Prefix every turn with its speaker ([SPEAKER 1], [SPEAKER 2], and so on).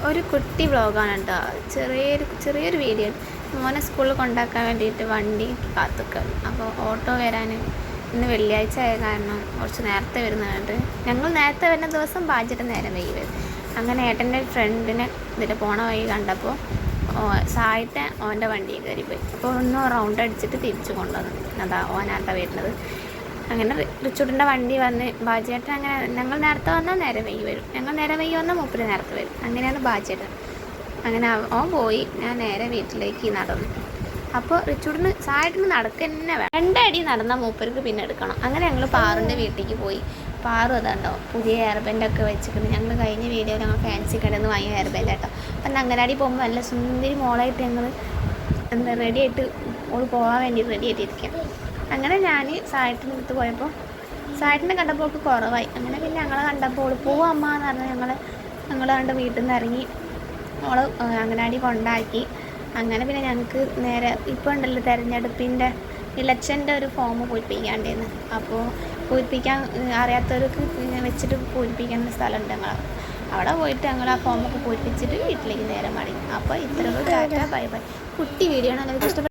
[SPEAKER 1] ഒരു കുട്ടി വ്ളോഗാണ് കേട്ടോ. ചെറിയൊരു വീഡിയോ. മോനെ സ്കൂളിൽ കൊണ്ടാക്കാൻ വേണ്ടിയിട്ട് വണ്ടി കാത്തുക്കാണ്. അപ്പോൾ ഓട്ടോ വരാൻ ഇന്ന് വെള്ളിയാഴ്ച ആയ കാരണം കുറച്ച് നേരത്തെ വരുന്നുണ്ട്. ഞങ്ങൾ നേരത്തെ വരുന്ന ദിവസം ബാധ്യത നേരം വൈകി വരും. അങ്ങനെ ഏട്ടൻ്റെ ഫ്രണ്ടിനെ ഇതിൽ പോണ വഴി കണ്ടപ്പോൾ സായിട്ട് ഓൻ്റെ വണ്ടിയിൽ കയറിപ്പോയി. അപ്പോൾ ഒന്ന് റൗണ്ട് അടിച്ചിട്ട് തിരിച്ചു കൊണ്ടുവന്നു. അതാ ഓനാത്ത വരുന്നത്. അങ്ങനെ റിച്ചൂട്ടിൻ്റെ വണ്ടി വന്ന് ബാജിയേട്ടൻ അങ്ങനെ ഞങ്ങൾ നേരത്തെ വന്നാൽ നേരെ വൈകി വരും. ഞങ്ങൾ നേരെ വൈകി വന്നാൽ മൂപ്പര് നേരത്തെ വരും. അങ്ങനെയാണ് ബാജിയേട്ടൻ. അങ്ങനെ ഓൻ പോയി. ഞാൻ നേരെ വീട്ടിലേക്ക് നടന്നു. അപ്പോൾ റിച്ചൂട്ടിന് സായിട്ടിന് നടക്കുക തന്നെ വേണം. 2 അടി നടന്നാൽ മൂപ്പർക്ക് പിന്നെ എടുക്കണം. അങ്ങനെ ഞങ്ങൾ പാറുൻ്റെ വീട്ടിലേക്ക് പോയി. പാറു അതുണ്ടോ പുതിയ ഹെയർ ബാൻഡൊക്കെ വെച്ചിട്ടുണ്ട്. ഞങ്ങൾ കഴിഞ്ഞ വീഡിയോയിൽ ഞങ്ങൾ ഫാൻസി കടയിൽ നിന്ന് വാങ്ങിയ ഹെയർ ബാൻഡ് കേട്ടോ. അപ്പം അങ്കനാടി പോകുമ്പോൾ നല്ല സുന്ദരി മോളായിട്ട് ഞങ്ങൾ റെഡി ആയിട്ട് ഓൾ പോകാൻ വേണ്ടി റെഡി ആയിട്ടിരിക്കാം. അങ്ങനെ ഞാൻ സായിട്ടിൻ്റെ അടുത്ത് പോയപ്പോൾ സായിട്ടിനെ കണ്ടപ്പോൾ അവൾക്ക് കുറവായി. അങ്ങനെ പിന്നെ ഞങ്ങളെ കണ്ടപ്പോൾ ഓൾ പോവാ അമ്മ എന്ന് പറഞ്ഞാൽ ഞങ്ങൾ കണ്ട് വീട്ടിൽ നിന്ന് ഇറങ്ങി ഓൾ അങ്കനാടി കൊണ്ടാക്കി. അങ്ങനെ പിന്നെ ഞങ്ങൾക്ക് നേരെ ഇപ്പോൾ ഉണ്ടല്ലോ തിരഞ്ഞെടുപ്പിൻ്റെ ഇലക്ഷൻ്റെ ഒരു ഫോം പൂരിപ്പിക്കാണ്ടേന്ന്. അപ്പോൾ പൂരിപ്പിക്കാൻ അറിയാത്തവർക്ക് പിന്നെ വെച്ചിട്ട് പൂരിപ്പിക്കുന്ന സ്ഥലമുണ്ട്. ഞങ്ങൾ അവിടെ പോയിട്ട് ഞങ്ങൾ ആ ഫോമൊക്കെ പൂരിപ്പിച്ചിട്ട് വീട്ടിലേക്ക് നേരെ മടങ്ങി. അപ്പോൾ ഇത്രയുള്ള ടാറ്റ ബൈ ബൈ. കുട്ടി വീഡിയോ ആണ്. നിങ്ങൾക്ക് ഇഷ്ടപ്പെട്ടു.